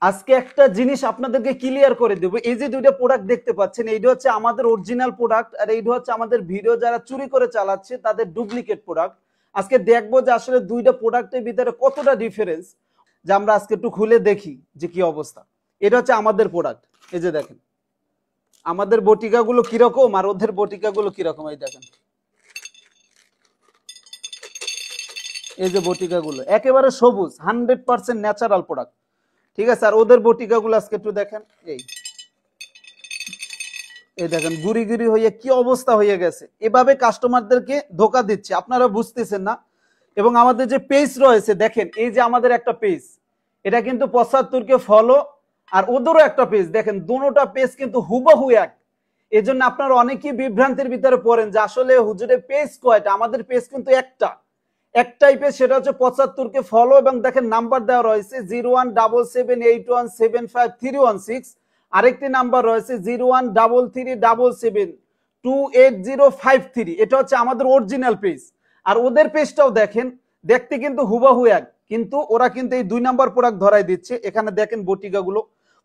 আজকে একটা জিনিস আপনাদেরকে ক্লিয়ার করে দেবো। এই যে দুইটা প্রোডাক্ট দেখতে পাচ্ছেন, এইটা হচ্ছে আমাদের অরিজিনাল প্রোডাক্ট, আর এইটা হচ্ছে আমাদের ভিডিও যারা চুরি করে চালাচ্ছে তাদের ডুপ্লিকেট প্রোডাক্ট। আজকে দেখবো যে আসলে দুইটা প্রোডাক্টের ভিতরে কতটা ডিফারেন্স, যে আমরা আজকে একটু খুলে দেখি যে কি অবস্থা। এটা হচ্ছে আমাদের প্রোডাক্ট, এই যে দেখেন আমাদের বটিকাগুলো কিরকম আর ওদের বটিকাগুলো কিরকম। এই দেখেন, এই যে বটিকাগুলো একেবারে সবুজ, 100% ন্যাচারাল প্রোডাক্ট, ঠিক আছে। আর ওদের বটিকাগুলো আজকে একটু দেখেন, এই এই দেখেন গুড়ি গুড়ি হয়ে কি অবস্থা হয়ে গেছে। এভাবে কাস্টমারদেরকে ধোকা দিচ্ছে, আপনারা বুঝতেছেন না। এবং আমাদের যে পেজ রয়েছে দেখেন, এই যে আমাদের একটা পেজ, এটা কিন্তু 75কে ফলো, আর ওদেরও একটা পেজ দেখেন, দুটোটা পেজ কিন্তু হুবহু এক। এই জন্য আপনারা অনেকেই বিভ্রান্তির ভিতরে পড়েন যে আসলে হুজুরের পেজ কয়টা। আমাদের পেজ কিন্তু একটাই পেজ, সেটা হচ্ছে 75কে ফলো, এবং দেখেন নাম্বার দেওয়া রয়েছে 0177817531 আরেকটি নাম্বার রয়েছে 0133772805 এটা হচ্ছে আমাদের অরিজিনাল পেজ। আর ওদের পেজটাও দেখেন, দেখতে কিন্তু হুবহু এক, কিন্তু ওরা কিন্তু এই 2 নাম্বার প্রোডাক্ট ধরাই দিচ্ছে। এখানে দেখেন বটিকাগুলো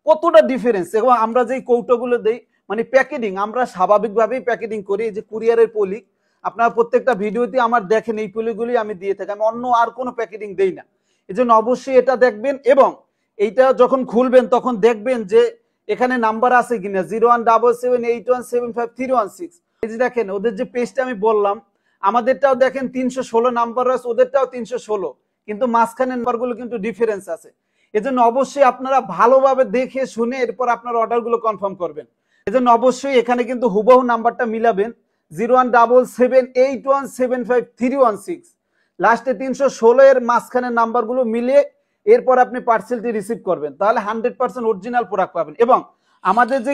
কতটা ডিফারেন্স। এবং আমরা যেই কৌটোগুলো দেই, মানে প্যাকেটিং আমরা স্বাভাবিকভাবেই প্যাকেটিং করি, এই যে কুরিয়ারের পলি, আপনারা প্রত্যেকটা ভিডিওতে আমার দেখেন এই পলিগুলি আমি দিয়ে থাকি, আমি অন্য আর কোনো প্যাকেটিং দেই না। এই জন্য অবশ্যই এটা দেখবেন, এবং এইটা যখন খুলবেন তখন দেখবেন যে এখানে নাম্বার আছে কিনা 0177817531 এই যে দেখেন ওদের যে পেজটা আমি বললাম, আমাদেরটাও দেখেন 316 নাম্বার রয়েছে, ওদেরটাও 316, কিন্তু মাঝখানে নাম্বারগুলো কিন্তু ডিফারেন্স আছে। এজন্য অবশ্যই আপনারা ভালোভাবে দেখে শুনে এরপর আপনার অর্ডারগুলো কনফার্ম করবেন। এজন্য অবশ্যই এখানে কিন্তু হুবহু নাম্বারটা মিলাবেন, 0177817531 লাস্টে 316 এর মাঝখানে নাম্বারগুলো মিলিয়ে এরপর আপনি পার্সেলটি রিসিভ করবেন, তাহলে 100% অরিজিনাল প্রোডাক্ট পাবেন। এবং আমাদের যে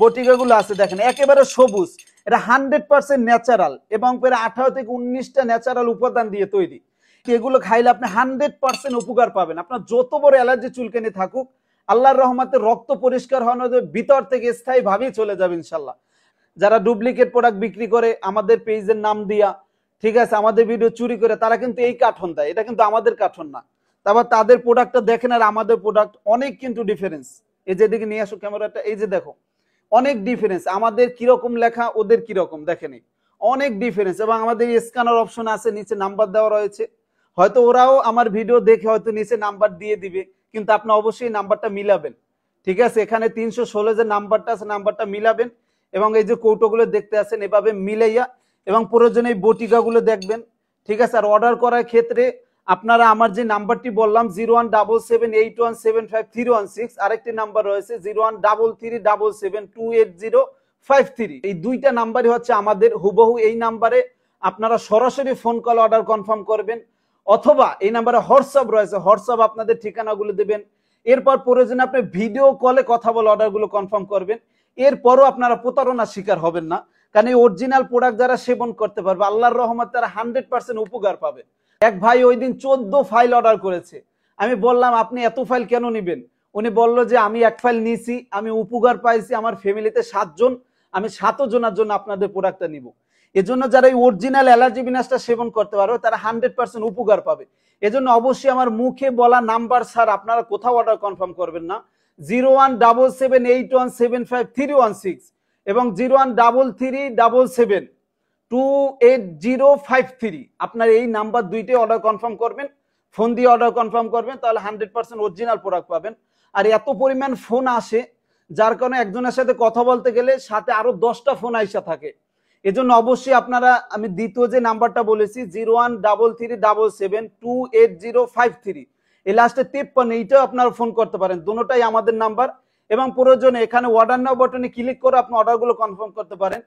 বটিকাগুলো আছে দেখেন একেবারে সবুজ, এটা 100% ন্যাচারাল, এবং প্রায় 18 থেকে 19টা ন্যাচারাল উপাদান দিয়ে তৈরি। এগুলো খাইলে আপনি 100% উপকার পাবেন। আপনার যত বড় অ্যালার্জি চুলকানি থাকুক, আল্লাহর রহমতে রক্ত পরিষ্কার হওয়ার ভিতর থেকে স্থায়ী ভাবেই চলে যাবে ইনশাল্লাহ। যারা ডুপ্লিকেট প্রোডাক্ট বিক্রি করে আমাদের পেজের নাম দিয়া, ঠিক আছে, আমাদের ভিডিও চুরি করে, তারা কিন্তু এই কার্টন দেয়, এটা কিন্তু আমাদের কার্টন না। তারপর তাদের প্রোডাক্টটা দেখেন আর আমাদের প্রোডাক্ট অনেক কিন্তু ডিফারেন্স। এই যে দিকে নিয়ে আসো ক্যামেরাটা, এই যে দেখো অনেক ডিফারেন্স, আমাদের কিরকম লেখা ওদের কিরকম, দেখেন অনেক ডিফারেন্স। এবং আমাদের স্ক্যানার অপশন আছে, নিচে নাম্বার দেওয়া রয়েছে, হয়তো ওরাও আমার ভিডিও দেখে হয়তো নিচে নাম্বার দিয়ে দিবে, কিন্তু আপনি অবশ্যই নাম্বারটা মিলাবেন, ঠিক আছে। এখানে 316 যে নাম্বারটা আছে, নাম্বারটা মিলাবেন, এবং এই যে কৌটোগুলো দেখতে আছেন এভাবে মিলাইয়া, এবং প্রয়োজনে এই বটিকাগুলো দেখবেন, ঠিক আছে। আর অর্ডার করার ক্ষেত্রে আপনারা আমার যে নাম্বারটি বললাম 0177817531 আরেকটি নাম্বার রয়েছে 0133772805 এই দুইটা নাম্বারই হচ্ছে আমাদের হুবহু। এই নাম্বারে আপনারা সরাসরি ফোন কল অর্ডার কনফার্ম করবেন, অথবা এই নাম্বারে হোয়াটসঅ্যাপ রয়েছে, হোয়াটসঅ্যাপ আপনাদের ঠিকানাগুলো দেবেন। এরপর প্রয়োজনে আপনি ভিডিও কলে কথা বলে অর্ডারগুলো কনফার্ম করবেন। এরপরও আপনারা প্রতারণার শিকার হবেন না, কারণ এই অরিজিনাল প্রোডাক্ট যারা সেবন করতে পারবে আল্লাহর রহমতে তারা 100% উপকার পাবে। এক ভাই ওই দিন 14 ফাইল অর্ডার করেছে, আমি বললাম আপনি এত ফাইল কেন নিবেন? উনি বলল যে আমি এক ফাইল নিয়েছি, আমি উপকার পাইছি, আমার ফ্যামিলিতে 7 জন, আমি 7 জনের জন্য আপনাদের প্রোডাক্টটা নিব। এজন্য যারা এই অরিজিনাল অ্যালার্জি বিনাশটা সেবন করতে পারবে তারা 100% উপকার পাবে। এজন্য অবশ্যই আমার মুখে বলা নাম্বার স্যার আপনারা কোথাও অর্ডার কনফার্ম করবেন না। 0177817531 এবং 0133772805 আপনার এই নাম্বার দুইটাই অর্ডার কনফার্ম করবেন, ফোন দিয়ে অর্ডার কনফার্ম করবেন, তাহলে 100% অরিজিনাল প্রোডাক্ট পাবেন। আর এত পরিমাণ ফোন আসে, যার কারণে একজনের সাথে কথা বলতে গেলে সাথে আরো 10টা ফোন আইসা থাকে। এজন্য অবশ্যই আপনারা, আমি দ্বিতীয় যে নাম্বারটা বলেছি 0133772805 এই লাস্টে 53 এইটাও আপনারা ফোন করতে পারেন, দুটোটাই আমাদের নাম্বার। এবং প্রয়োজনে এখানে অর্ডার নাও বাটনে ক্লিক করে আপনি অর্ডারগুলো কনফার্ম করতে পারেন।